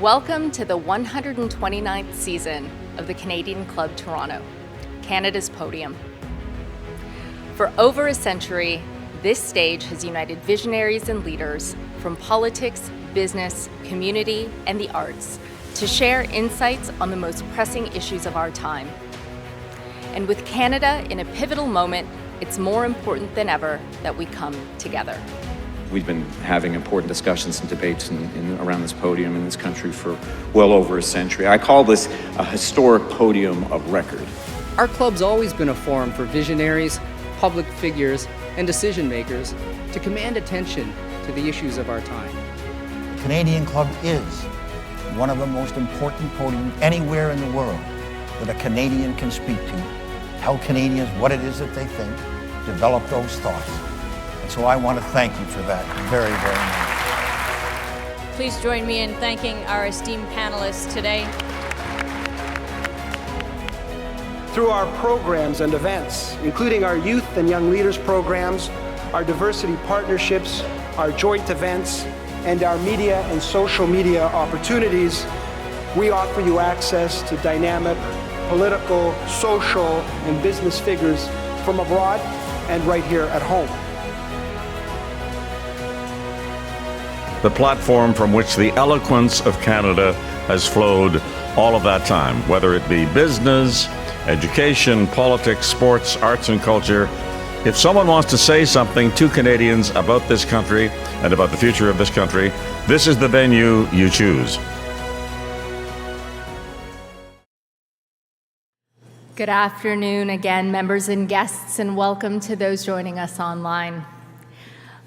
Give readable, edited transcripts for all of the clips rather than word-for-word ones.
Welcome to the 129th season of the Canadian Club Toronto, Canada's podium. For over a century, this stage has united visionaries and leaders from politics, business, community, and the arts to share insights on the most pressing issues of our time. And with Canada in a pivotal moment, it's more important than ever that we come together. We've been having important discussions and debates around this podium in this country for well over a century. I call this a historic podium of record. Our club's always been a forum for visionaries, public figures, and decision makers to command attention to the issues of our time. The Canadian Club is one of the most important podiums anywhere in the world that a Canadian can speak to, tell Canadians what it is that they think, develop those thoughts. And so I want to thank you for that very, very much. Please join me in thanking our esteemed panelists today. Through our programs and events, including our youth and young leaders programs, our diversity partnerships, our joint events, and our media and social media opportunities, we offer you access to dynamic political, social, and business figures from abroad and right here at home. The platform from which the eloquence of Canada has flowed all of that time, whether it be business, education, politics, sports, arts, and culture. If someone wants to say something to Canadians about this country and about the future of this country, this is the venue you choose. Good afternoon again, members and guests, and welcome to those joining us online.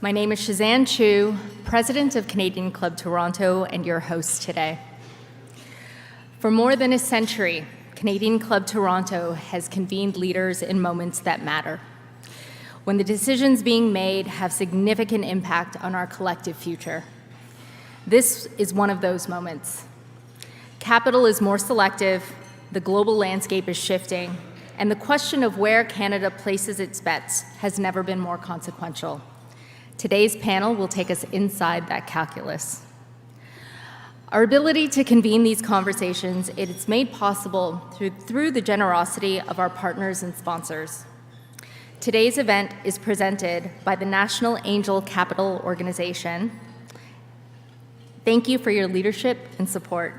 My name is Shazanne Chu, President of Canadian Club Toronto, and your host today. For more than a century, Canadian Club Toronto has convened leaders in moments that matter, when the decisions being made have significant impact on our collective future. This is one of those moments. Capital is more selective, the global landscape is shifting, and the question of where Canada places its bets has never been more consequential. Today's panel will take us inside that calculus. Our ability to convene these conversations is made possible through the generosity of our partners and sponsors. Today's event is presented by the National Angel Capital Organization. Thank you for your leadership and support.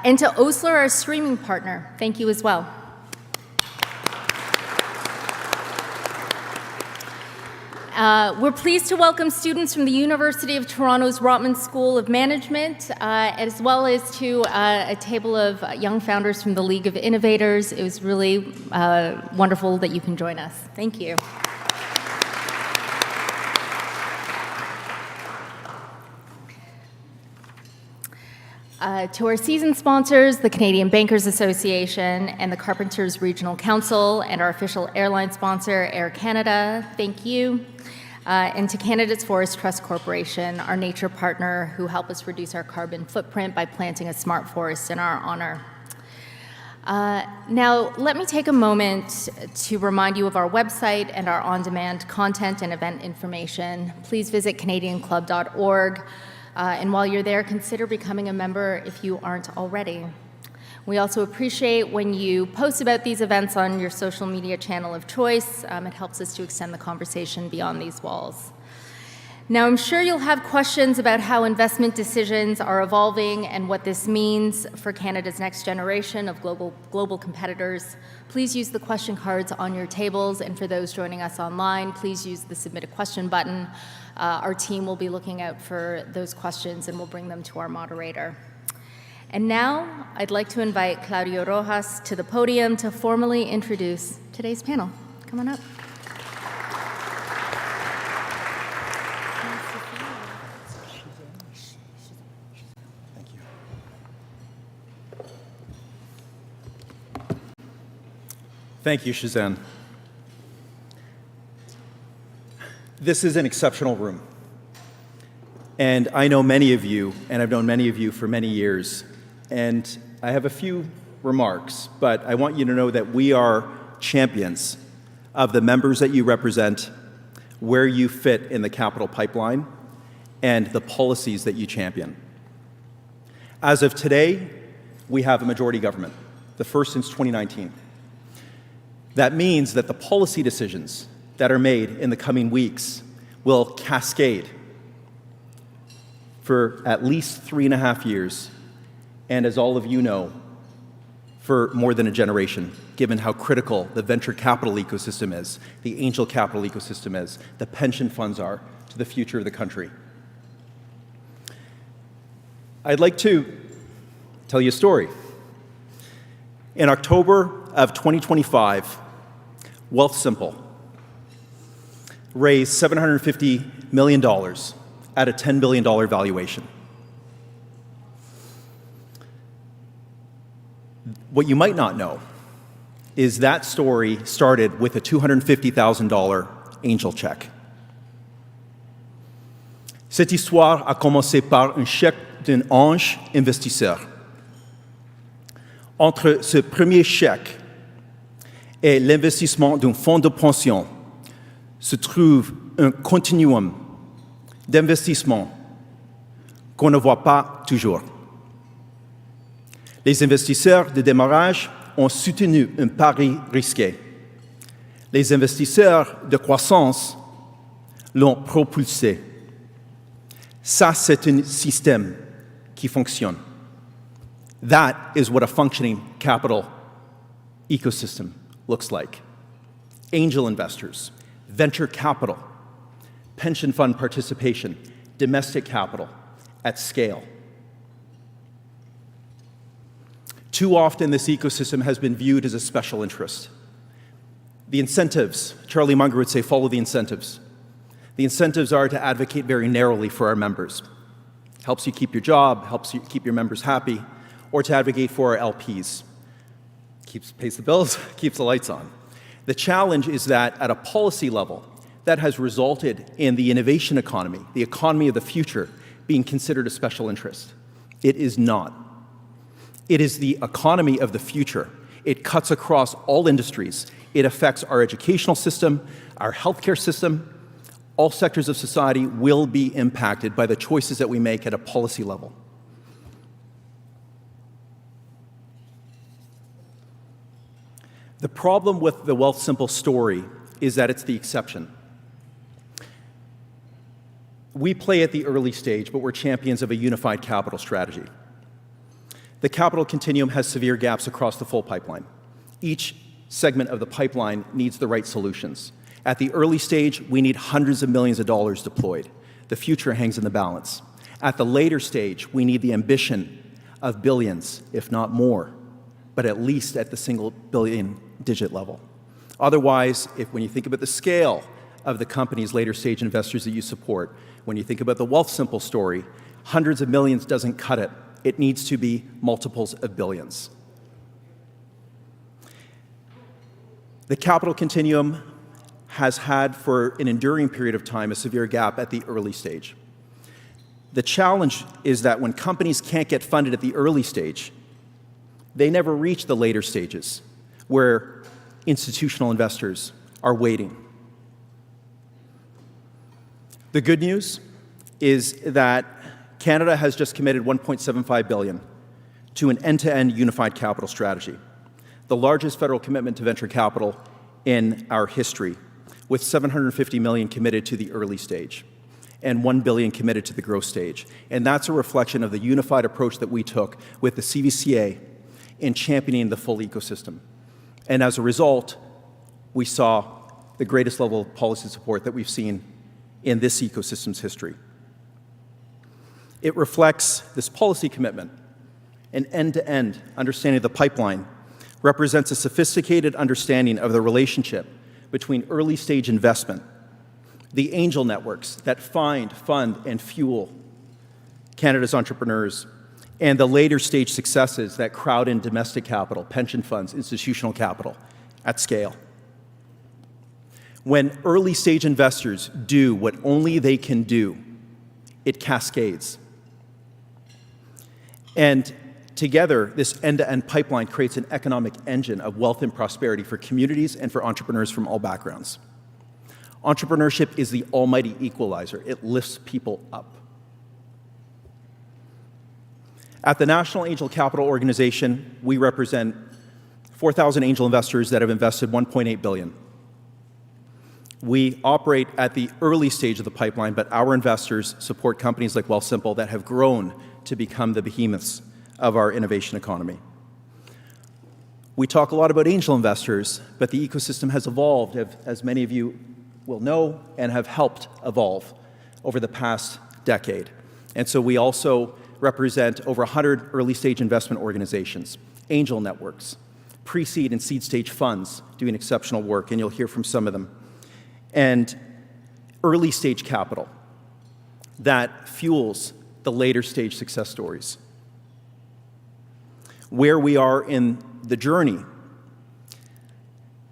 And to Osler, our streaming partner, thank you as well. We're pleased to welcome students from the University of Toronto's Rotman School of Management, as well as to a table of young founders from the League of Innovators. It was really wonderful that you can join us. Thank you. To our season sponsors, the Canadian Bankers Association and the Carpenters Regional Council, and our official airline sponsor, Air Canada, thank you. And to Canada's Forest Trust Corporation, our nature partner who help us reduce our carbon footprint by planting a smart forest in our honor. Now, let me take a moment to remind you of our website and our on-demand content and event information. Please visit canadianclub.org. And while you're there, consider becoming a member if you aren't already. We also appreciate when you post about these events on your social media channel of choice. It helps us to extend the conversation beyond these walls. Now, I'm sure you'll have questions about how investment decisions are evolving and what this means for Canada's next generation of global competitors. Please use the question cards on your tables, and for those joining us online, please use the Submit a Question button. Our team will be looking out for those questions, and we'll bring them to our moderator. And now, I'd like to invite Claudio Rojas to the podium to formally introduce today's panel. Come on up. Thank you, Shazanne. This is an exceptional room. And I know many of you, and I've known many of you for many years. And I have a few remarks, but I want you to know that we are champions of the members that you represent, where you fit in the capital pipeline, and the policies that you champion. As of today, we have a majority government, the first since 2019. That means that the policy decisions that are made in the coming weeks will cascade for at least 3.5 years, and as all of you know, for more than a generation, given how critical the venture capital ecosystem is, the angel capital ecosystem is, the pension funds are to the future of the country. I'd like to tell you a story. In October of 2025, Wealthsimple raised $750 million at a $10 billion valuation. What you might not know is that story started with a $250,000 angel check. Cette histoire a commencé par un chèque d'un ange investisseur. Entre ce premier chèque et l'investissement d'un fonds de pension se trouve un continuum d'investissement qu'on ne voit pas toujours. Les investisseurs de démarrage ont soutenu un pari risqué. Les investisseurs de croissance l'ont propulsé. Ça, c'est un système qui fonctionne. That is what a functioning capital ecosystem looks like. Angel investors, venture capital, pension fund participation, domestic capital at scale. Too often, this ecosystem has been viewed as a special interest. The incentives, Charlie Munger would say, follow the incentives. The incentives are to advocate very narrowly for our members. Helps you keep your job, helps you keep your members happy, or to advocate for our LPs. Pays the bills, keeps the lights on. The challenge is that at a policy level, that has resulted in the innovation economy, the economy of the future, being considered a special interest. It is not. It is the economy of the future. It cuts across all industries. It affects our educational system, our healthcare system. All sectors of society will be impacted by the choices that we make at a policy level. The problem with the Wealthsimple story is that it's the exception. We play at the early stage, but we're champions of a unified capital strategy. The capital continuum has severe gaps across the full pipeline. Each segment of the pipeline needs the right solutions. At the early stage, we need hundreds of millions of dollars deployed. The future hangs in the balance. At the later stage, we need the ambition of billions, if not more, but at least at the single billion-digit level. Otherwise, when you think about the scale of the company's later stage investors that you support, when you think about the Wealthsimple story, hundreds of millions doesn't cut it. It needs to be multiples of billions. The capital continuum has had for an enduring period of time a severe gap at the early stage. The challenge is that when companies can't get funded at the early stage, they never reach the later stages where institutional investors are waiting. The good news is that Canada has just committed $1.75 billion to an end-to-end unified capital strategy, the largest federal commitment to venture capital in our history, with $750 million committed to the early stage and $1 billion committed to the growth stage. And that's a reflection of the unified approach that we took with the CVCA in championing the full ecosystem. And as a result, we saw the greatest level of policy support that we've seen in this ecosystem's history. It reflects this policy commitment. An end-to-end understanding of the pipeline represents a sophisticated understanding of the relationship between early-stage investment, the angel networks that find, fund, and fuel Canada's entrepreneurs, and the later-stage successes that crowd in domestic capital, pension funds, institutional capital at scale. When early-stage investors do what only they can do, it cascades. And Together, this end-to-end pipeline creates an economic engine of wealth and prosperity for communities and for entrepreneurs from all backgrounds. Entrepreneurship is the almighty equalizer. It lifts people up. At the National Angel Capital Organization, we represent 4,000 angel investors that have invested $1.8 billion. We operate at the early stage of the pipeline, but our investors support companies like Wealthsimple that have grown to become the behemoths of our innovation economy. We talk a lot about angel investors, but the ecosystem has evolved, as many of you will know, and have helped evolve over the past decade. And so we also represent over 100 early-stage investment organizations, angel networks, pre-seed and seed-stage funds doing exceptional work, and you'll hear from some of them, and early-stage capital that fuels the later-stage success stories. Where we are in the journey,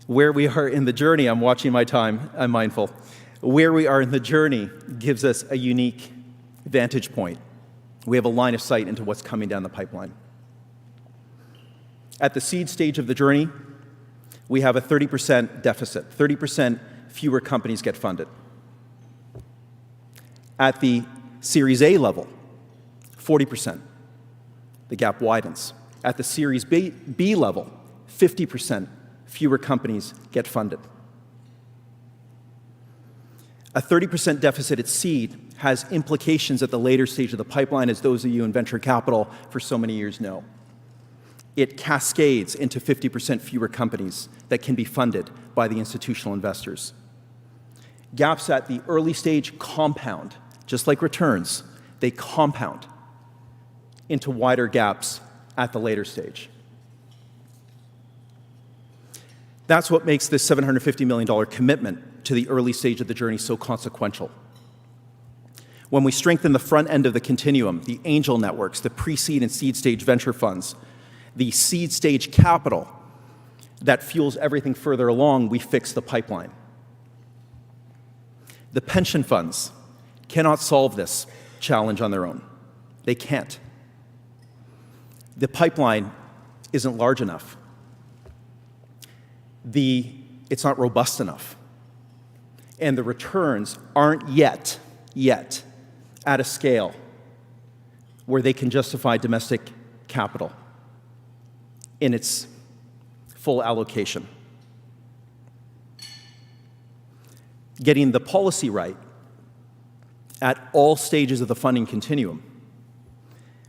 I'm watching my time, I'm mindful. Where we are in the journey gives us a unique vantage point. We have a line of sight into what's coming down the pipeline. At the seed stage of the journey, we have a 30% deficit. 30% fewer companies get funded. At the Series A level, 40%. The gap widens. At the Series B level, 50% fewer companies get funded. A 30% deficit at seed has implications at the later stage of the pipeline, as those of you in venture capital for so many years know. It cascades into 50% fewer companies that can be funded by the institutional investors. Gaps at the early stage compound, just like returns, they compound into wider gaps at the later stage. That's what makes this $750 million commitment to the early stage of the journey so consequential. When we strengthen the front end of the continuum, the angel networks, the pre-seed and seed stage venture funds, the seed stage capital that fuels everything further along, we fix the pipeline. The pension funds cannot solve this challenge on their own. They can't. The pipeline isn't large enough. It's not robust enough. And the returns aren't yet at a scale where they can justify domestic capital in its full allocation. Getting the policy right at all stages of the funding continuum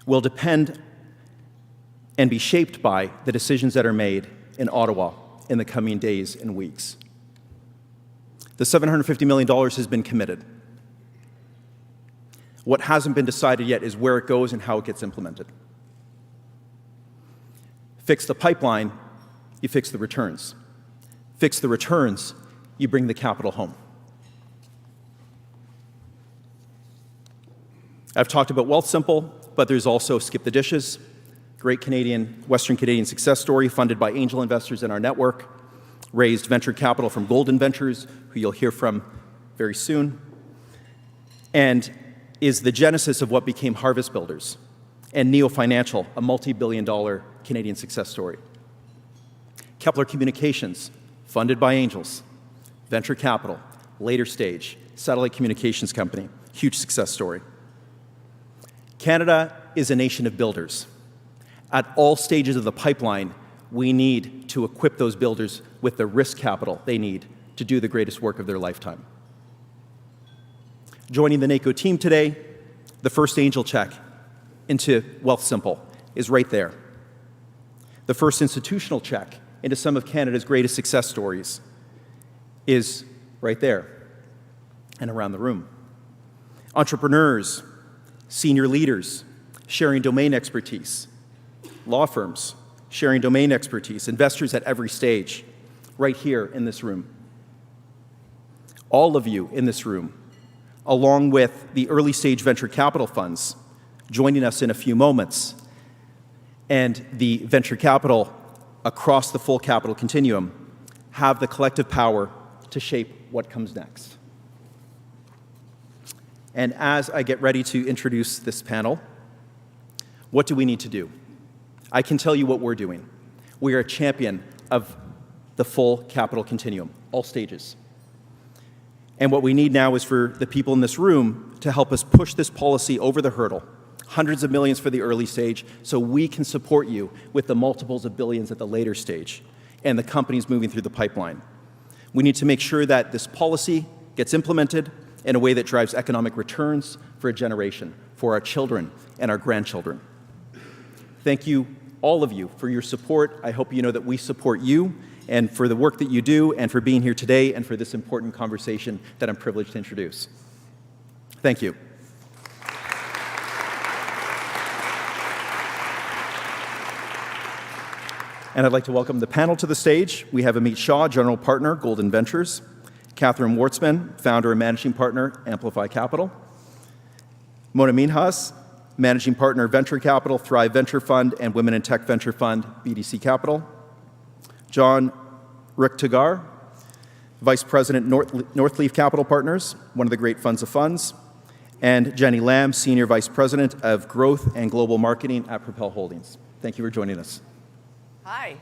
will depend and be shaped by the decisions that are made in Ottawa in the coming days and weeks. The $750 million has been committed. What hasn't been decided yet is where it goes and how it gets implemented. Fix the pipeline, you fix the returns. Fix the returns, you bring the capital home. I've talked about Wealthsimple, but there's also Skip the Dishes, great Western Canadian success story funded by angel investors in our network, raised venture capital from Golden Ventures, who you'll hear from very soon, and is the genesis of what became Harvest Builders, and Neo Financial, a multi-billion-dollar Canadian success story. Kepler Communications, funded by angels, venture capital, later stage, satellite communications company, huge success story. Canada is a nation of builders. At all stages of the pipeline, we need to equip those builders with the risk capital they need to do the greatest work of their lifetime. Joining the NACO team today, the first angel check into Wealthsimple is right there. The first institutional check into some of Canada's greatest success stories is right there and around the room. Entrepreneurs, senior leaders sharing domain expertise, law firms sharing domain expertise, investors at every stage, right here in this room. All of you in this room, along with the early stage venture capital funds joining us in a few moments, and the venture capital across the full capital continuum, have the collective power to shape what comes next. And as I get ready to introduce this panel, what do we need to do? I can tell you what we're doing. We are a champion of the full capital continuum, all stages. And what we need now is for the people in this room to help us push this policy over the hurdle, hundreds of millions for the early stage, so we can support you with the multiples of billions at the later stage and the companies moving through the pipeline. We need to make sure that this policy gets implemented in a way that drives economic returns for a generation, for our children and our grandchildren. Thank you, all of you, for your support. I hope you know that we support you and for the work that you do and for being here today and for this important conversation that I'm privileged to introduce. Thank you. And I'd like to welcome the panel to the stage. We have Amit Shah, General Partner, Golden Ventures; Catherine Wartzman, Founder and Managing Partner, Amplify Capital; Mona Minhas, Managing Partner, Venture Capital, Thrive Venture Fund, and Women in Tech Venture Fund, BDC Capital; John Rick-Tagar, Vice President, Northleaf Capital Partners, one of the great funds of funds; and Jenny Lam, Senior Vice President of Growth and Global Marketing at Propel Holdings. Thank you for joining us. Hi.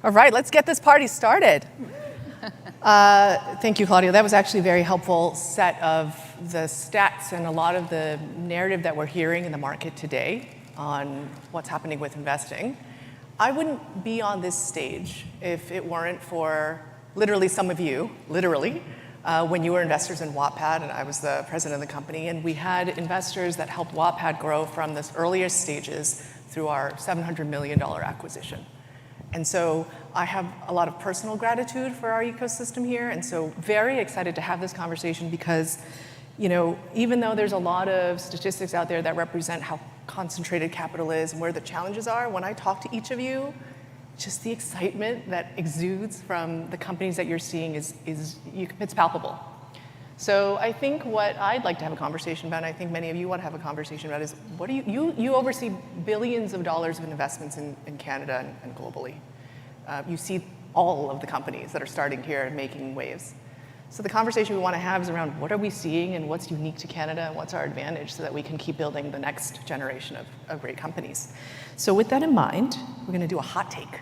All right, let's get this party started. Thank you, Claudio. That was actually a very helpful set of the stats and a lot of the narrative that we're hearing in the market today on what's happening with investing. I wouldn't be on this stage if it weren't for literally some of you, when you were investors in Wattpad and I was the president of the company, and we had investors that helped Wattpad grow from the earliest stages through our $700 million acquisition. And so I have a lot of personal gratitude for our ecosystem here, and so very excited to have this conversation because, you know, even though there's a lot of statistics out there that represent how concentrated capital is and where the challenges are, when I talk to each of you, just the excitement that exudes from the companies that you're seeing it's palpable. So I think what I'd like to have a conversation about, and I think many of you want to have a conversation about, is what do you oversee billions of dollars of investments in Canada and globally. You see all of the companies that are starting here and making waves. So the conversation we want to have is around what are we seeing and what's unique to Canada and what's our advantage so that we can keep building the next generation of great companies. So with that in mind, we're going to do a hot take.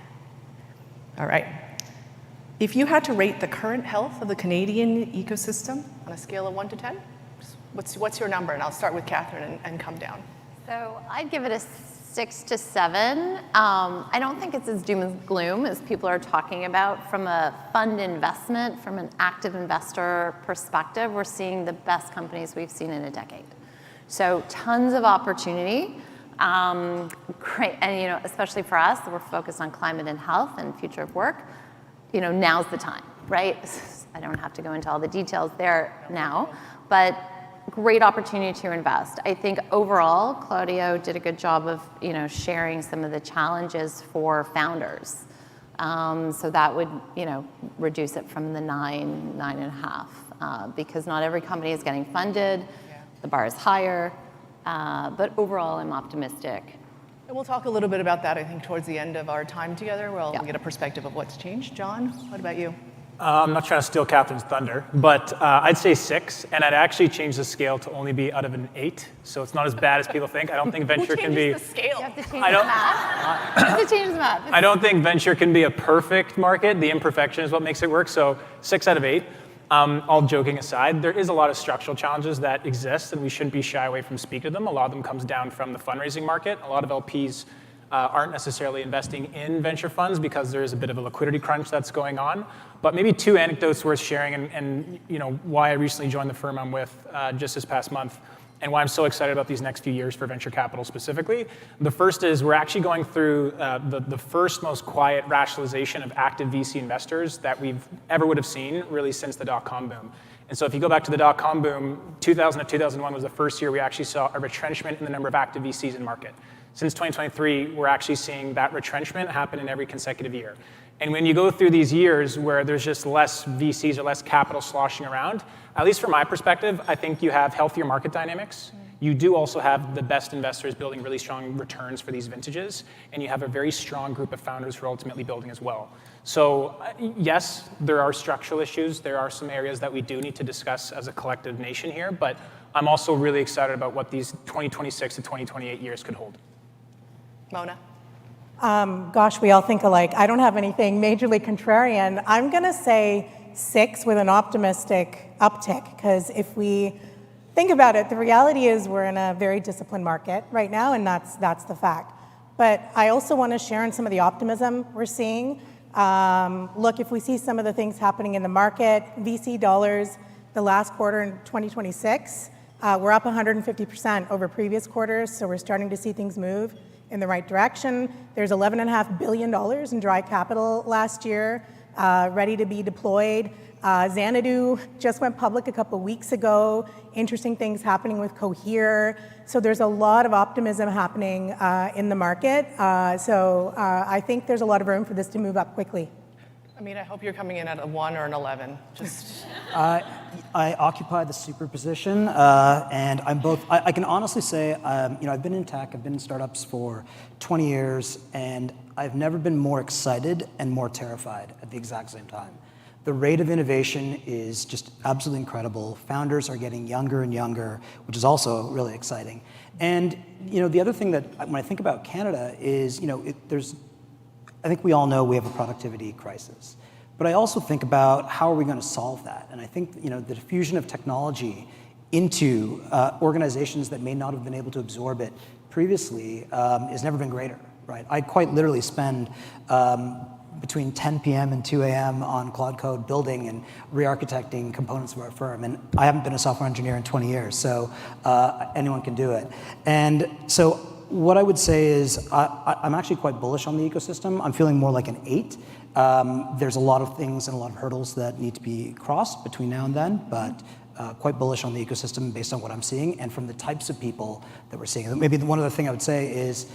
All right. If you had to rate the current health of the Canadian ecosystem on a scale of 1 to 10, what's your number? And I'll start with Catherine and come down. So I'd give it a 6 to 7. I don't think it's as doom and gloom as people are talking about. From a fund investment, from an active investor perspective, we're seeing the best companies we've seen in a decade. So tons of opportunity. Great, and you know, especially for us, we're focused on climate and health and future of work. You know, now's the time, right? I don't have to go into all the details there now, but great opportunity to invest. I think overall, Claudio did a good job of, you know, sharing some of the challenges for founders. So that would, you know, reduce it from the 9.5, because not every company is getting funded. Yeah. The bar is higher, but overall, I'm optimistic. And we'll talk a little bit about that, I think, towards the end of our time together, where we'll get a perspective of what's changed. John, what about you? I'm not trying to steal Catherine's thunder, but I'd say 6, and I'd actually change the scale to only be out of an 8, so it's not as bad as people think. I don't think venture can be. The scale? You have to change the math. You have to change the math. I don't think venture can be a perfect market. The imperfection is what makes it work, so 6 out of 8. All joking aside, there is a lot of structural challenges that exist, and we shouldn't be shy away from speaking to them. A lot of them comes down from the fundraising market. A lot of LPs aren't necessarily investing in venture funds because there is a bit of a liquidity crunch that's going on. But maybe 2 anecdotes worth sharing, and you know why I recently joined the firm I'm with just this past month, and why I'm so excited about these next few years for venture capital specifically. The first is we're actually going through the first most quiet rationalization of active VC investors that we've ever would have seen really since the dot-com boom. And so if you go back to the dot-com boom, 2000 to 2001 was the first year we actually saw a retrenchment in the number of active VCs in the market. Since 2023, we're actually seeing that retrenchment happen in every consecutive year. And when you go through these years where there's just less VCs or less capital sloshing around, at least from my perspective, I think you have healthier market dynamics. You do also have the best investors building really strong returns for these vintages, and you have a very strong group of founders who are ultimately building as well. So yes, there are structural issues. There are some areas that we do need to discuss as a collective nation here, but I'm also really excited about what these 2026 to 2028 years could hold. Mona? Gosh, we all think alike. I don't have anything majorly contrarian. I'm going to say 6 with an optimistic uptick, because if we think about it, the reality is we're in a very disciplined market right now, and that's the fact. But I also want to share in some of the optimism we're seeing. Look, if we see some of the things happening in the market, VC dollars, the last quarter in 2026, we're up 150% over previous quarters, so we're starting to see things move in the right direction. There's $11.5 billion in dry capital last year, ready to be deployed. Xanadu just went public a couple weeks ago. Interesting things happening with Cohere. So there's a lot of optimism happening in the market. So I think there's a lot of room for this to move up quickly. I mean, I hope you're coming in at a 1 or an 11. Just. I occupy the super position, and I'm both. I can honestly say, I've been in tech, I've been in startups for 20 years, and I've never been more excited and more terrified at the exact same time. The rate of innovation is just absolutely incredible. Founders are getting younger and younger, which is also really exciting. And the other thing that when I think about Canada is, I think we all know we have a productivity crisis. But I also think about how are we going to solve that? And I think the diffusion of technology into organizations that may not have been able to absorb it previously has never been greater, right? I quite literally spend between 10 p.m. and 2 a.m. on Claude Code building and re-architecting components of our firm. And I haven't been a software engineer in 20 years, so anyone can do it. And so what I would say is I'm actually quite bullish on the ecosystem. I'm feeling more like an 8. There's a lot of things and a lot of hurdles that need to be crossed between now and then, but quite bullish on the ecosystem based on what I'm seeing and from the types of people that we're seeing. Maybe one other thing I would say is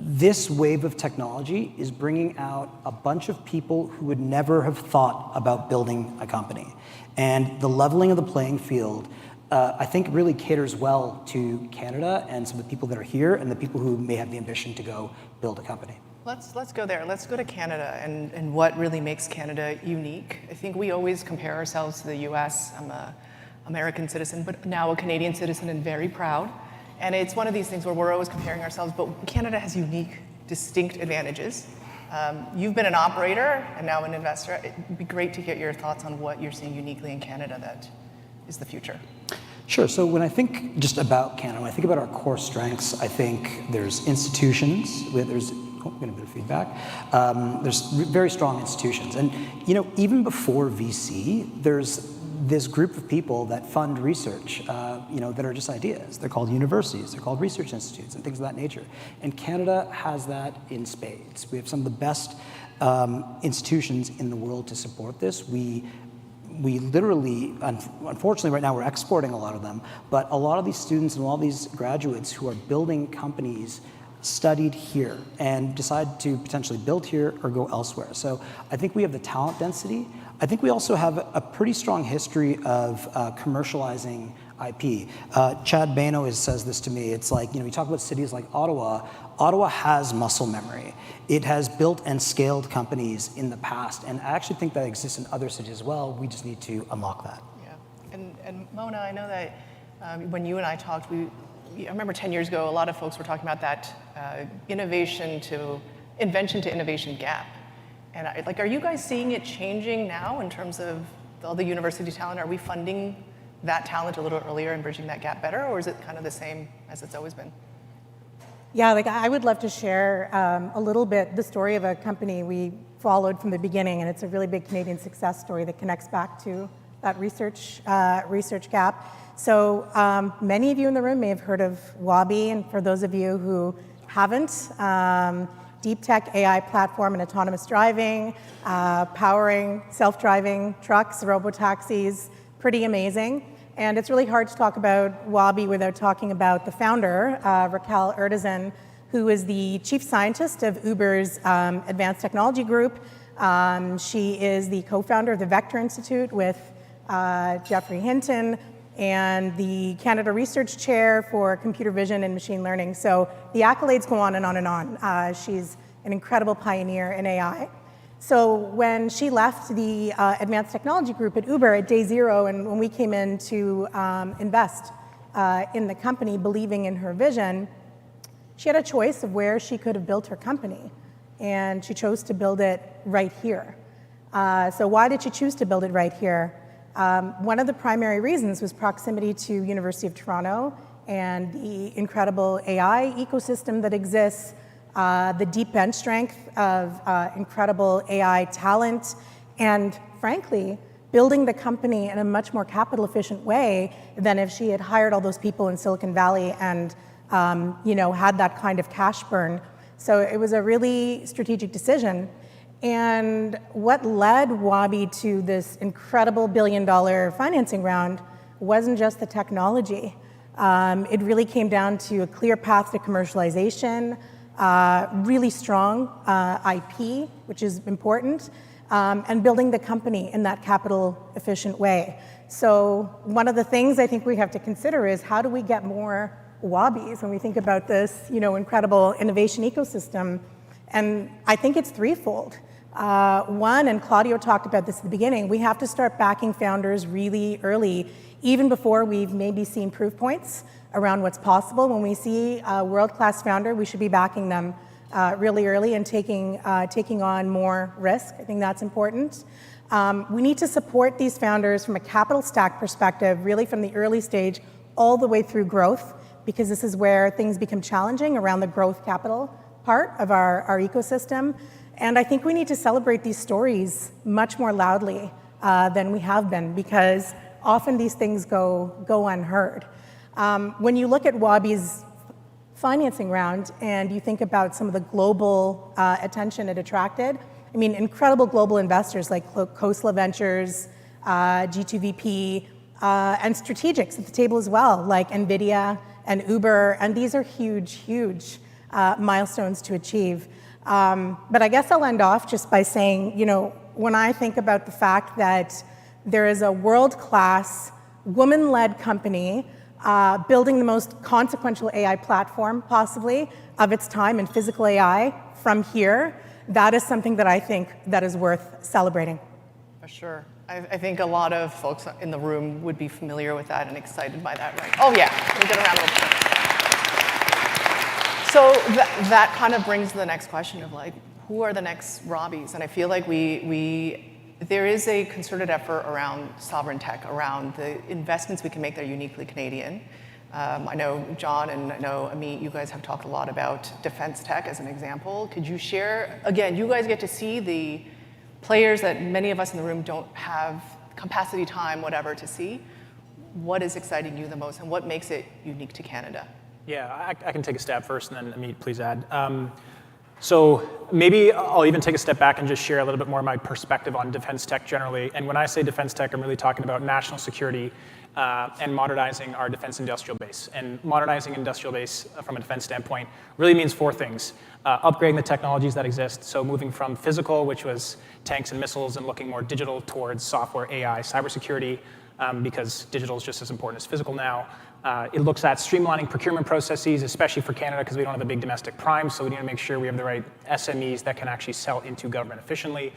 this wave of technology is bringing out a bunch of people who would never have thought about building a company. And the leveling of the playing field, I think really caters well to Canada and some of the people that are here and the people who may have the ambition to go build a company. Let's go there. Let's go to Canada and what really makes Canada unique. I think we always compare ourselves to the US. I'm an American citizen, but now a Canadian citizen and very proud. And it's one of these things where we're always comparing ourselves, but Canada has unique, distinct advantages. You've been an operator and now an investor. It'd be great to get your thoughts on what you're seeing uniquely in Canada that is the future. Sure. So when I think just about Canada, when I think about our core strengths, I think there's institutions. There's getting a bit of feedback. There's very strong institutions, and even before VC, there's this group of people that fund research, that are just ideas. They're called universities. They're called research institutes and things of that nature. And Canada has that in spades. We have some of the best institutions in the world to support this. We literally, unfortunately right now we're exporting a lot of them, but a lot of these students and all these graduates who are building companies studied here and decide to potentially build here or go elsewhere. So I think we have the talent density. I think we also have a pretty strong history of commercializing IP. Chad Baino says this to me. It's like, we talk about cities like Ottawa. Ottawa has muscle memory. It has built and scaled companies in the past, and I actually think that exists in other cities as well. We just need to unlock that. Yeah, and Mona, I know that when you and I talked, I remember 10 years ago, a lot of folks were talking about that invention to innovation gap. And are you guys seeing it changing now in terms of all the university talent? Are we funding that talent a little earlier and bridging that gap better, or is it kind of the same as it's always been? Yeah, I would love to share a little bit the story of a company we followed from the beginning, and it's a really big Canadian success story that connects back to that research gap. So many of you in the room may have heard of Waabi, and for those of you who haven't, deep tech AI platform and autonomous driving, powering self-driving trucks, robotaxis, pretty amazing. And it's really hard to talk about Waabi without talking about the founder, Raquel Erdizan, who is the chief scientist of Uber's Advanced Technology Group. She is the co-founder of the Vector Institute with Geoffrey Hinton, and the Canada Research Chair for Computer Vision and Machine Learning. So the accolades go on and on and on. She's an incredible pioneer in AI. So when she left the Advanced Technology Group at Uber at day zero, and when we came in to invest in the company, believing in her vision, she had a choice of where she could have built her company, and she chose to build it right here. So why did she choose to build it right here? One of the primary reasons was proximity to University of Toronto and the incredible AI ecosystem that exists, the deep bench strength of incredible AI talent, and frankly, building the company in a much more capital efficient way than if she had hired all those people in Silicon Valley and had that kind of cash burn. So it was a really strategic decision. And what led Wabi to this incredible billion-dollar financing round wasn't just the technology. It really came down to a clear path to commercialization, really strong IP, which is important, and building the company in that capital-efficient way. So one of the things I think we have to consider is how do we get more Wabis when we think about this, incredible innovation ecosystem? And I think it's threefold. One, and Claudio talked about this at the beginning, we have to start backing founders really early, even before we've maybe seen proof points around what's possible. When we see a world-class founder, we should be backing them really early and taking on more risk. I think that's important. We need to support these founders from a capital stack perspective, really from the early stage all the way through growth, because this is where things become challenging around the growth capital part of our ecosystem. And I think we need to celebrate these stories much more loudly than we have been, because often these things go unheard. When you look at Wabi's financing round and you think about some of the global attention it attracted, I mean, incredible global investors like Khosla Ventures, G2VP, and strategics at the table as well, like NVIDIA and Uber, and these are huge, huge milestones to achieve. But I guess I'll end off just by saying, when I think about the fact that there is a world-class, woman-led company building the most consequential AI platform, possibly, of its time in physical AI from here, that is something that I think that is worth celebrating. For sure. I think a lot of folks in the room would be familiar with that and excited by that, right? Oh yeah, we'll get a round of applause. So that kind of brings to the next question of who are the next Robbies? And I feel like there is a concerted effort around sovereign tech, around the investments we can make that are uniquely Canadian. I know John and I know Amit, you guys have talked a lot about defense tech as an example. Could you share, again, you guys get to see the players that many of us in the room don't have capacity, time, whatever to see. What is exciting you the most and what makes it unique to Canada? Yeah, I can take a stab first, and then Amit, please add. So maybe I'll even take a step back and just share a little bit more of my perspective on defense tech generally. And when I say defense tech, I'm really talking about national security and modernizing our defense industrial base. And modernizing industrial base from a defense standpoint really means four things. Upgrading the technologies that exist, so moving from physical, which was tanks and missiles, and looking more digital towards software, AI, cybersecurity, because digital is just as important as physical now. It looks at streamlining procurement processes, especially for Canada, because we don't have a big domestic prime, so we need to make sure we have the right SMEs that can actually sell into government efficiently.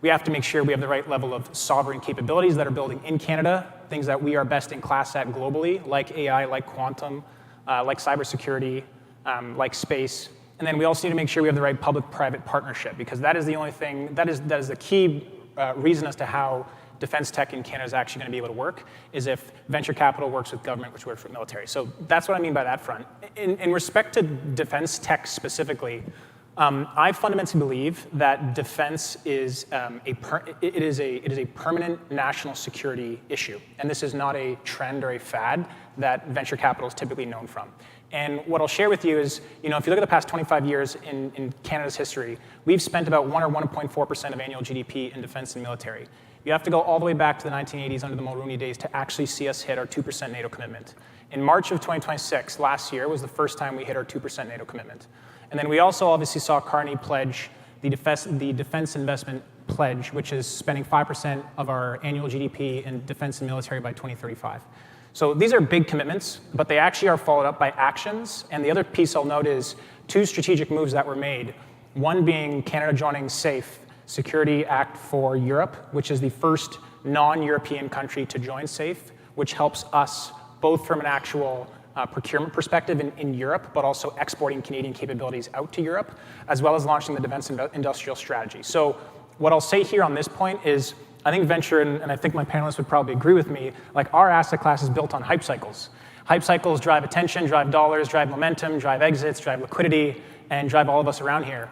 We have to make sure we have the right level of sovereign capabilities that are building in Canada, things that we are best in class at globally, like AI, like quantum, like cybersecurity, like space. And then we also need to make sure we have the right public-private partnership, because that is the only thing, that is the key reason as to how defense tech in Canada is actually going to be able to work, is if venture capital works with government, which works with military. So that's what I mean by that front. In respect to defense tech specifically, I fundamentally believe that defense is it is a permanent national security issue, and this is not a trend or a fad that venture capital is typically known from. And what I'll share with you is, if you look at the past 25 years in Canada's history, we've spent about 1 or 1.4% of annual GDP in defense and military. You have to go all the way back to the 1980s under the Mulroney days to actually see us hit our 2% NATO commitment. In March of 2026, last year, was the first time we hit our 2% NATO commitment. And then we also obviously saw Carney pledge the Defense Investment Pledge, which is spending 5% of our annual GDP in defense and military by 2035. So these are big commitments, but they actually are followed up by actions. And the other piece I'll note is 2 strategic moves that were made. One being Canada joining SAFE, Security Act for Europe, which is the first non-European country to join SAFE, which helps us both from an actual procurement perspective in Europe, but also exporting Canadian capabilities out to Europe, as well as launching the defense industrial strategy. So what I'll say here on this point is, I think venture, and I think my panelists would probably agree with me, like our asset class is built on hype cycles. Hype cycles drive attention, drive dollars, drive momentum, drive exits, drive liquidity, and drive all of us around here.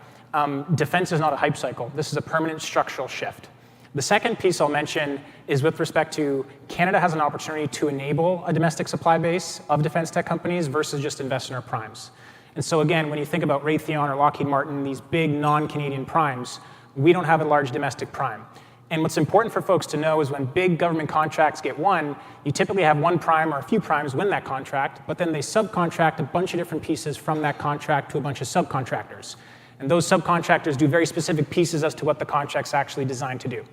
Defense is not a hype cycle. This is a permanent structural shift. The second piece I'll mention is with respect to Canada has an opportunity to enable a domestic supply base of defense tech companies versus just invest in our primes. And so again, when you think about Raytheon or Lockheed Martin, these big non-Canadian primes, we don't have a large domestic prime. And what's important for folks to know is when big government contracts get won, you typically have one prime or a few primes win that contract, but then they subcontract a bunch of different pieces from that contract to a bunch of subcontractors. And those subcontractors do very specific pieces as to what the contract's actually designed to do.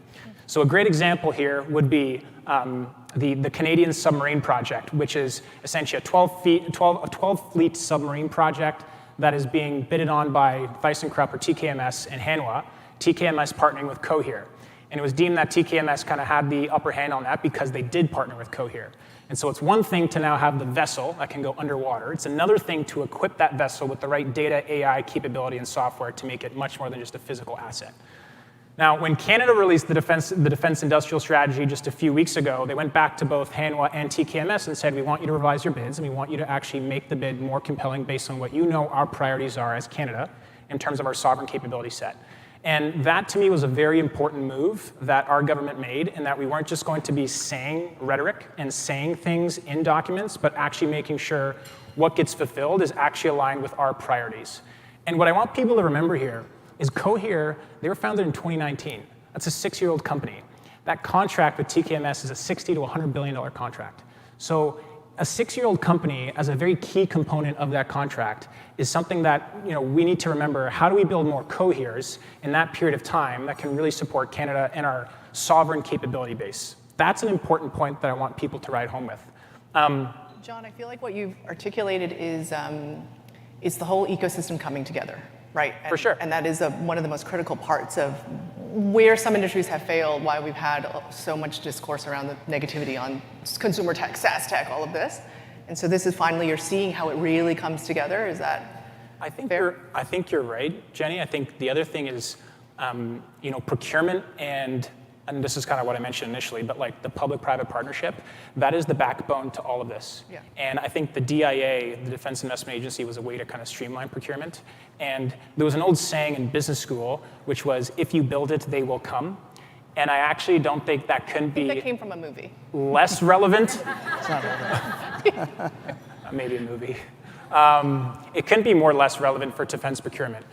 So a great example here would be the Canadian submarine project, which is essentially a 12-fleet submarine project that is being bidded on by ThyssenKrupp or TKMS and Hanwha, TKMS partnering with Cohere. And it was deemed that TKMS kind of had the upper hand on that because they did partner with Cohere. And so it's one thing to now have the vessel that can go underwater. It's another thing to equip that vessel with the right data, AI capability, and software to make it much more than just a physical asset. Now, when Canada released the defense industrial strategy just a few weeks ago, they went back to both Hanwha and TKMS and said, we want you to revise your bids, and we want you to actually make the bid more compelling based on what you know our priorities are as Canada in terms of our sovereign capability set. And that, to me, was a very important move that our government made, in that we weren't just going to be saying rhetoric and saying things in documents, but actually making sure what gets fulfilled is actually aligned with our priorities. And what I want people to remember here is Cohere, they were founded in 2019. That's a 6-year-old company. That contract with TKMS is a $60 to $100 billion contract. So a 6-year-old company, as a very key component of that contract, is something that we need to remember. How do we build more Coheres in that period of time that can really support Canada and our sovereign capability base? That's an important point that I want people to ride home with. John, I feel like what you've articulated is the whole ecosystem coming together, right? For sure. And that is one of the most critical parts of where some industries have failed, why we've had so much discourse around the negativity on consumer tech, SaaS tech, all of this. And so this is finally, you're seeing how it really comes together. Is that fair? I think you're right, Jenny. I think the other thing is, procurement and this is kind of what I mentioned initially, but like the public-private partnership, that is the backbone to all of this. Yeah. And I think the DIA, the Defense Investment Agency, was a way to kind of streamline procurement. And there was an old saying in business school, which was, if you build it, they will come. And I actually don't think that couldn't be... That came from a movie. Less relevant. It's not relevant. Maybe a movie. It couldn't be more or less relevant for defense procurement,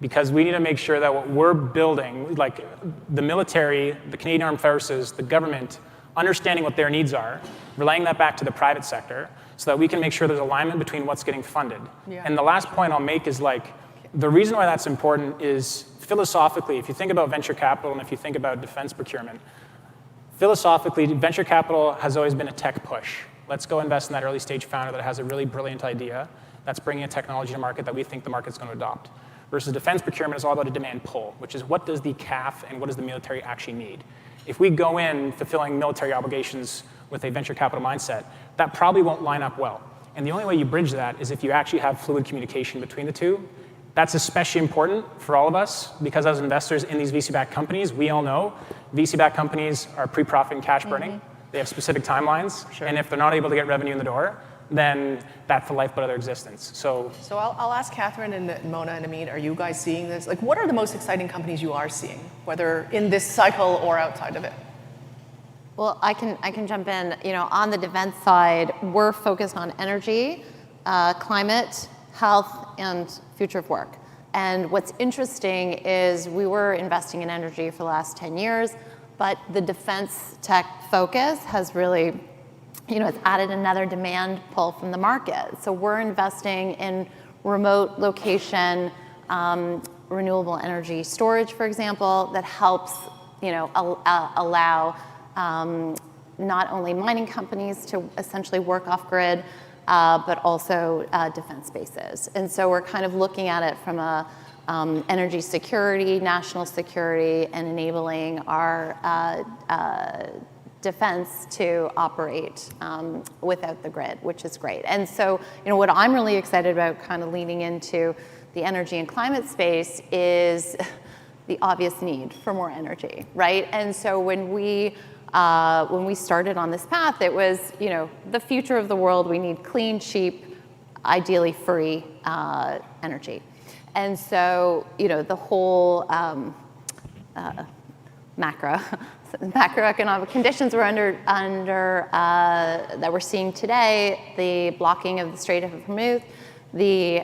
because we need to make sure that what we're building, like the military, the Canadian Armed Forces, the government, understanding what their needs are, relaying that back to the private sector, so that we can make sure there's alignment between what's getting funded. Yeah. And the last point I'll make is the reason why that's important is philosophically, if you think about venture capital and if you think about defense procurement, philosophically, venture capital has always been a tech push. Let's go invest in that early stage founder that has a really brilliant idea that's bringing a technology to market that we think the market's going to adopt. Versus defense procurement is all about a demand pull, which is what does the CAF and what does the military actually need? If we go in fulfilling military obligations with a venture capital mindset, that probably won't line up well. And the only way you bridge that is if you actually have fluid communication between the two. That's especially important for all of us, because as investors in these VC-backed companies, we all know VC-backed companies are pre-profit and cash burning. Mm-hmm. They have specific timelines, sure. And if they're not able to get revenue in the door, then that's the lifeblood of their existence. So I'll ask Catherine and Mona and Amit, are you guys seeing this? Like, what are the most exciting companies you are seeing, whether in this cycle or outside of it? Well, I can jump in. On the defense side, we're focused on energy, climate, health, and future of work. And what's interesting is we were investing in energy for the last 10 years, but the defense tech focus has really it's added another demand pull from the market. So we're investing in remote location, renewable energy storage, for example, that helps, allow not only mining companies to essentially work off grid, but also defense bases. And so we're kind of looking at it from a energy security, national security, and enabling our defense to operate without the grid, which is great. And so, what I'm really excited about, kind of leaning into the energy and climate space, is the obvious need for more energy, right? And so when we started on this path, it was, the future of the world. We need clean, cheap, ideally free energy. And so, the whole macroeconomic conditions we're under that we're seeing today, the blocking of the Strait of Hormuz, the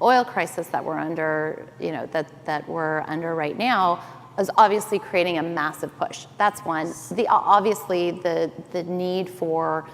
oil crisis that we're under, that we're under right now, is obviously creating a massive push. That's one. Obviously, the need for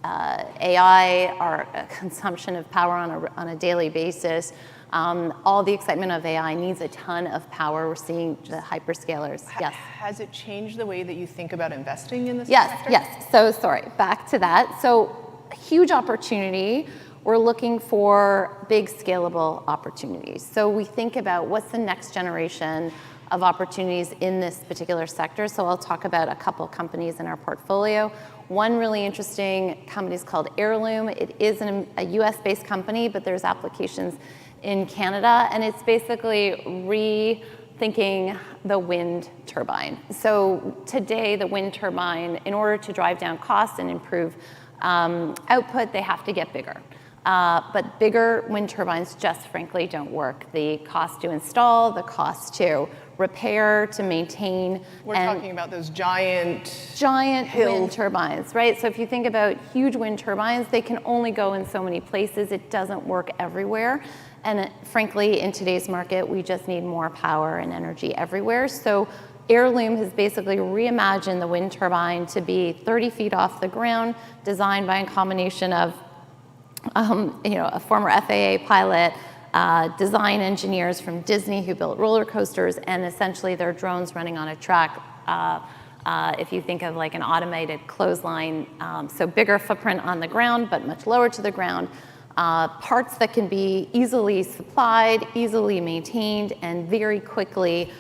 AI, our consumption of power on a daily basis, all the excitement of AI needs a ton of power. We're seeing the hyperscalers. Yes. Has it changed the way that you think about investing in this sector? Yes. So sorry, back to that. So huge opportunity. We're looking for big scalable opportunities. So we think about what's the next generation of opportunities in this particular sector. So I'll talk about a couple companies in our portfolio. One really interesting company is called Heirloom. It is a US-based company, but there's applications in Canada, and it's basically rethinking the wind turbine. So today, the wind turbine, in order to drive down costs and improve output, they have to get bigger. But bigger wind turbines just frankly don't work. The cost to install, the cost to repair, to maintain. We're talking about those giant wind turbines, right? So if you think about huge wind turbines, they can only go in so many places. It doesn't work everywhere. And frankly, in today's market, we just need more power and energy everywhere. So Heirloom has basically reimagined the wind turbine to be 30 feet off the ground, designed by a combination of a former FAA pilot, design engineers from Disney who built roller coasters, and essentially their drones running on a track. If you think of like an automated clothesline, so bigger footprint on the ground, but much lower to the ground. Parts that can be easily supplied, easily maintained, and very quickly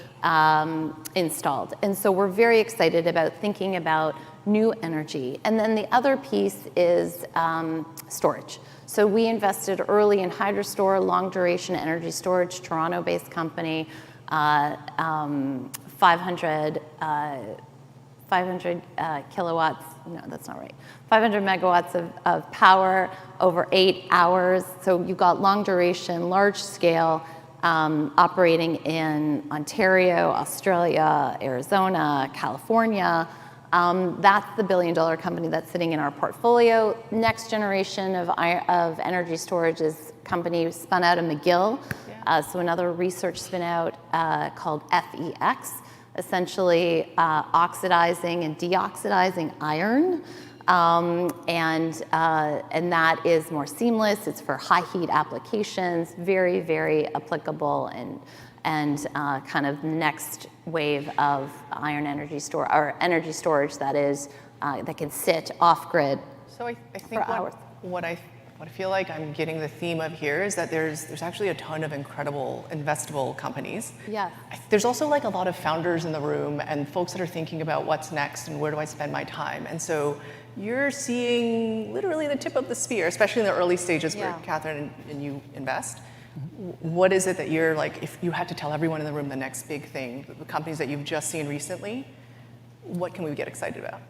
installed. And so we're very excited about thinking about new energy. And then the other piece is storage. So we invested early in Hydrostore, long duration energy storage, Toronto-based company, 500 kilowatts, no, that's not right, 500 megawatts of power over 8 hours. So you've got long duration, large scale, operating in Ontario, Australia, Arizona, California. That's the billion-dollar company that's sitting in our portfolio. Next generation of energy storage is a company spun out of McGill. So another research spin out called FEX, essentially oxidizing and deoxidizing iron. And that is more seamless. It's for high heat applications, very, very applicable, and kind of next wave of iron energy energy storage that is that can sit off grid. So I think what I feel like I'm getting the theme of here is that there's actually a ton of incredible investable companies. Yeah. There's also like a lot of founders in the room and folks that are thinking about what's next and where do I spend my time. And so you're seeing literally the tip of the spear, especially in the early stages where Catherine and you invest. What is it that you're like, if you had to tell everyone in the room the next big thing, the companies that you've just seen recently, what can we get excited about?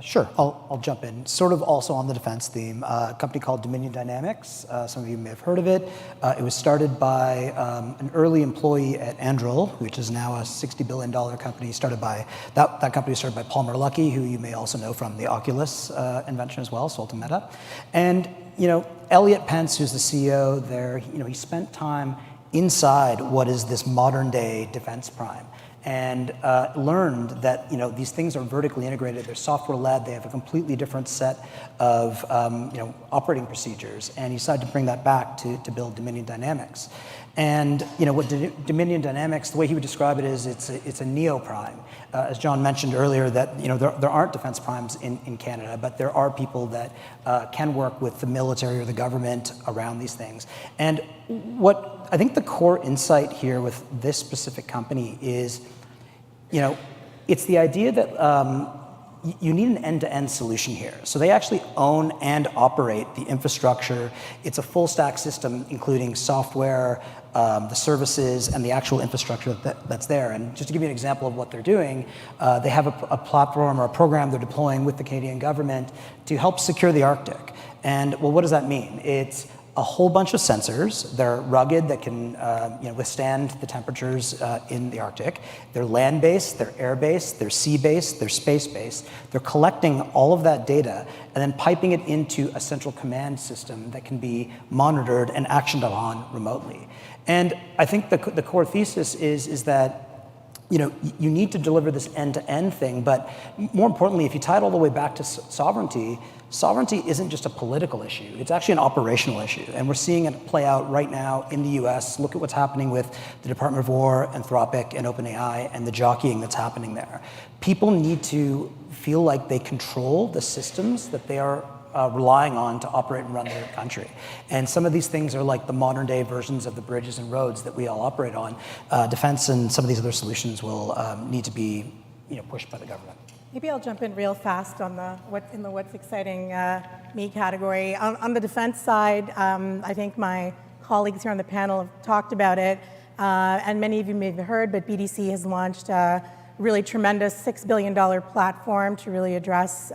Sure, I'll jump in. Sort of also on the defense theme, a company called Dominion Dynamics. Some of you may have heard of it. It was started by an early employee at Anduril, which is now a $60 billion company. That company was started by Palmer Luckey, who you may also know from the Oculus invention as well, sold to Meta. And Elliot Pence, who's the CEO there, he spent time inside what is this modern day defense prime, and learned that these things are vertically integrated. They're software led. They have a completely different set of operating procedures. And he decided to bring that back to build Dominion Dynamics. And what Dominion Dynamics, the way he would describe it is it's a neo-prime. As John mentioned earlier, that there aren't defense primes in Canada, but there are people that can work with the military or the government around these things. And what I think the core insight here with this specific company is, It's the idea that you need an end-to-end solution here. So they actually own and operate the infrastructure. It's a full stack system, including software, the services, and the actual infrastructure that's there. And just to give you an example of what they're doing, they have a platform or a program they're deploying with the Canadian government to help secure the Arctic. And well, what does that mean? It's a whole bunch of sensors. They're rugged, that can withstand the temperatures in the Arctic. They're land-based, they're air-based, they're sea-based, they're space-based. They're collecting all of that data and then piping it into a central command system that can be monitored and actioned upon remotely. And I think the core thesis is that you need to deliver this end-to-end thing, but more importantly, if you tie it all the way back to sovereignty, sovereignty isn't just a political issue, it's actually an operational issue. And we're seeing it play out right now in the US. Look at what's happening with the Department of War, Anthropic, and OpenAI, and the jockeying that's happening there. People need to feel like they control the systems that they are relying on to operate and run their country. And some of these things are like the modern day versions of the bridges and roads that we all operate on. Defense and some of these other solutions will need to be pushed by the government. Maybe I'll jump in real fast on the what's exciting me category. On the defense side, I think my colleagues here on the panel have talked about it, and many of you may have heard, but BDC has launched a really tremendous $6 billion platform to really address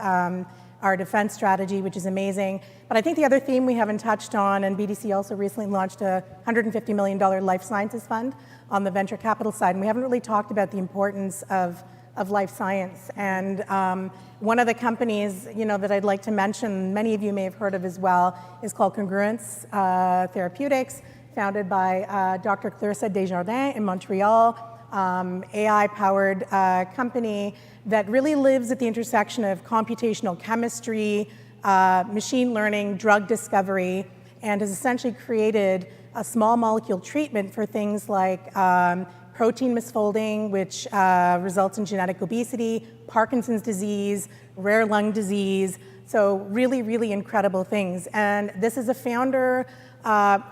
our defense strategy, which is amazing. But I think the other theme we haven't touched on, and BDC also recently launched a $150 million life sciences fund on the venture capital side, and we haven't really talked about the importance of life science. And one of the companies that I'd like to mention, many of you may have heard of as well, is called Congruence Therapeutics, founded by Dr. Clarissa Desjardins in Montreal, AI-powered company that really lives at the intersection of computational chemistry, machine learning, drug discovery, and has essentially created a small molecule treatment for things like protein misfolding, which results in genetic obesity, Parkinson's disease, rare lung disease. So really, really incredible things. And this is a founder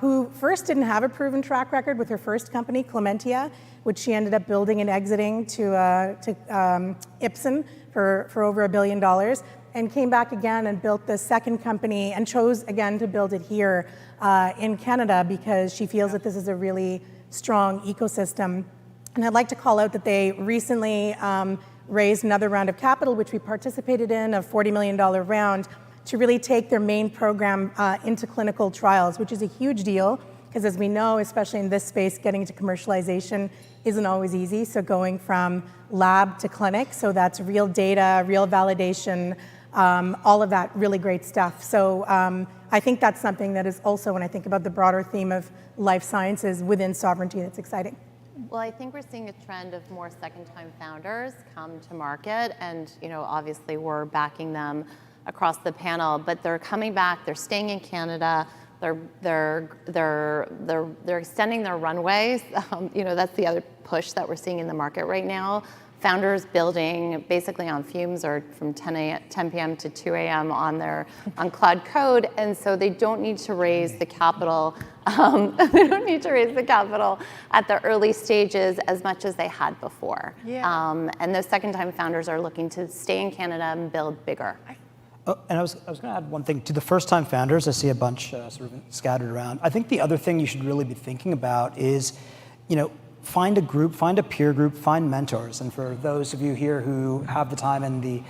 who first didn't have a proven track record with her first company, Clementia, which she ended up building and exiting to Ipsen for over $1 billion, and came back again and built the second company and chose again to build it here in Canada because she feels that this is a really strong ecosystem. And I'd like to call out that they recently raised another round of capital, which we participated in, a $40 million round, to really take their main program into clinical trials, which is a huge deal, because as we know, especially in this space, getting to commercialization isn't always easy. So going from lab to clinic, so that's real data, real validation, all of that really great stuff. So I think that's something that is also, when I think about the broader theme of life sciences within sovereignty, that's exciting. Well, I think we're seeing a trend of more second-time founders come to market, and obviously we're backing them across the panel. But they're coming back. They're staying in Canada. They're extending their runways. That's the other push that we're seeing in the market right now. Founders building basically on fumes or from 10 p.m. to 2 a.m. on Cloud Code, and so they don't need to raise the capital. They don't need to raise the capital at the early stages as much as they had before. Yeah. And those second-time founders are looking to stay in Canada and build bigger. Oh, and I was going to add one thing. To the first-time founders, I see a bunch sort of scattered around. I think the other thing you should really be thinking about is, find a group, find a peer group, find mentors. And for those of you here who have the time and the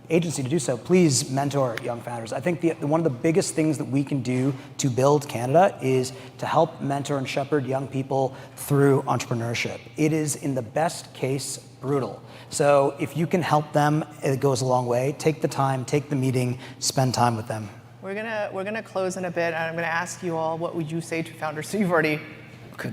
agency to do so, please mentor young founders. I think one of the biggest things that we can do to build Canada is to help mentor and shepherd young people through entrepreneurship. It is, in the best case, brutal. So if you can help them, it goes a long way. Take the time, take the meeting, spend time with them. We're gonna close in a bit, and I'm gonna ask you all, what would you say to founders? So you've already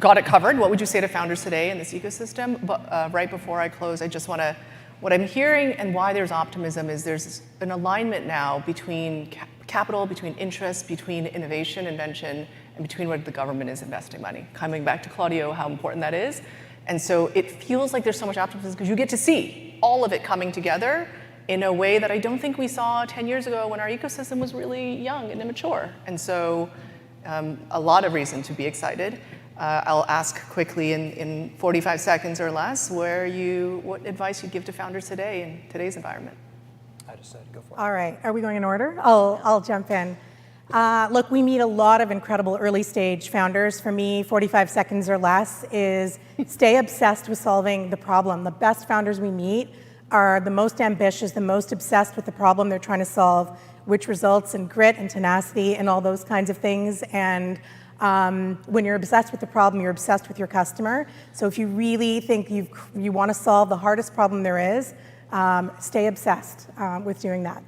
got it covered. What would you say to founders today in this ecosystem? But right before I close, I just wanna, what I'm hearing and why there's optimism is there's an alignment now between capital, between interest, between innovation, invention, and between where the government is investing money. Coming back to Claudio, how important that is. And so it feels like there's so much optimism because you get to see all of it coming together in a way that I don't think we saw 10 years ago when our ecosystem was really young and immature. And so a lot of reason to be excited. I'll ask quickly in 45 seconds or less what advice you'd give to founders today in today's environment. I decided to go for it. All right, are we going in order? I'll jump in. Look, we meet a lot of incredible early stage founders. For me, 45 seconds or less is stay obsessed with solving the problem. The best founders we meet are the most ambitious, the most obsessed with the problem they're trying to solve, which results in grit and tenacity and all those kinds of things. And when you're obsessed with the problem, you're obsessed with your customer. So if you really think you want to solve the hardest problem there is, stay obsessed with doing that.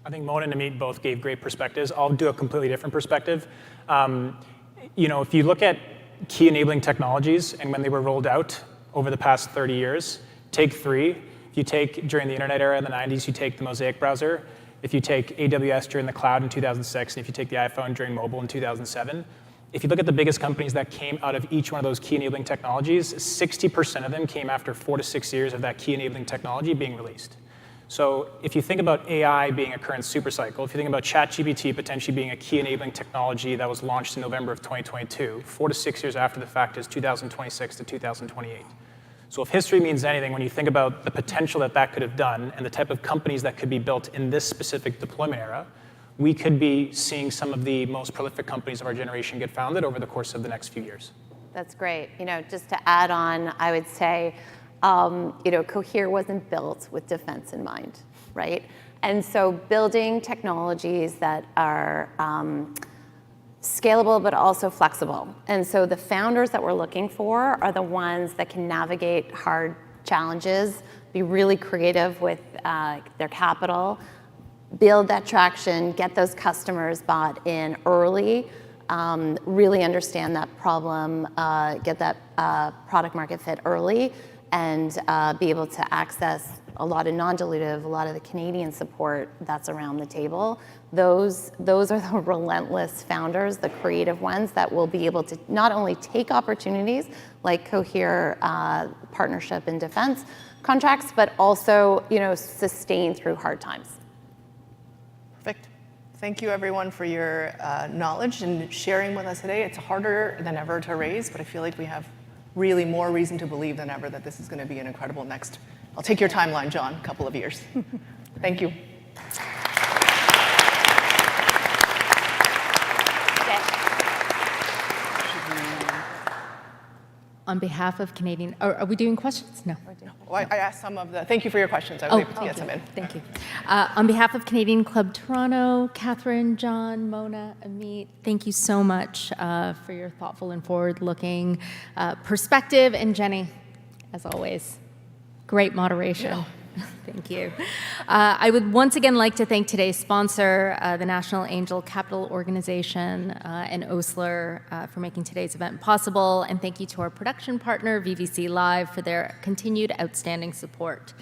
I think Mona and Amit both gave great perspectives. I'll do a completely different perspective. If you look at key enabling technologies and when they were rolled out over the past 30 years, take three. If you take during the internet era in the 90s, you take the Mosaic browser. If you take AWS during the cloud in 2006, and if you take the iPhone during mobile in 2007, if you look at the biggest companies that came out of each one of those key enabling technologies, 60% of them came after 4 to 6 years of that key enabling technology being released. So if you think about AI being a current supercycle, if you think about ChatGPT potentially being a key enabling technology that was launched in November of 2022, 4 to 6 years after the fact is 2026 to 2028. So if history means anything, when you think about the potential that could have done and the type of companies that could be built in this specific deployment era, we could be seeing some of the most prolific companies of our generation get founded over the course of the next few years. That's great. Just to add on, I would say, Cohere wasn't built with defense in mind, right? And so building technologies that are scalable but also flexible. And so the founders that we're looking for are the ones that can navigate hard challenges, be really creative with their capital, build that traction, get those customers bought in early, really understand that problem, get that product market fit early, and be able to access a lot of non-dilutive, a lot of the Canadian support that's around the table. Those are the relentless founders, the creative ones that will be able to not only take opportunities like Cohere partnership and defense contracts, but also sustain through hard times. Perfect. Thank you, everyone, for your knowledge and sharing with us today. It's harder than ever to raise, but I feel like we have really more reason to believe than ever that this is going to be an incredible next, I'll take your timeline, John, couple of years. Thank you. On behalf of Canadian, are we doing questions? No. Well, I asked some of the, thank you for your questions. I was able to get some in. Thank you. On behalf of Canadian Club Toronto, Catherine, John, Mona, Amit, thank you so much for your thoughtful and forward-looking perspective. And Jenny, as always, great moderation. Yeah. Thank you. I would once again like to thank today's sponsor, the National Angel Capital Organization and Osler for making today's event possible. And thank you to our production partner, VVC Live, for their continued outstanding support.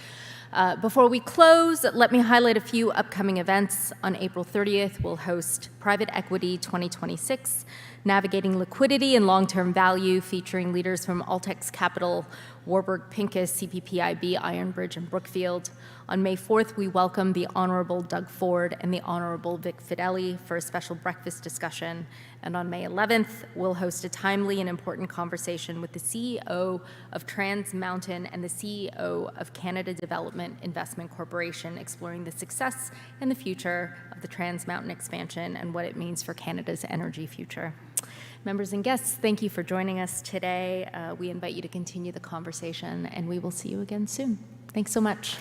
Before we close, let me highlight a few upcoming events. On April 30th, we'll host Private Equity 2026, Navigating Liquidity and Long-Term Value, featuring leaders from Altex Capital, Warburg Pincus, CPPIB, Ironbridge, and Brookfield. On May 4th, we welcome the Honorable Doug Ford and the Honorable Vic Fideli for a special breakfast discussion. And on May 11th, we'll host a timely and important conversation with the CEO of Trans Mountain and the CEO of Canada Development Investment Corporation, exploring the success and the future of the Trans Mountain expansion and what it means for Canada's energy future. Members and guests, thank you for joining us today. We invite you to continue the conversation, and we will see you again soon. Thanks so much.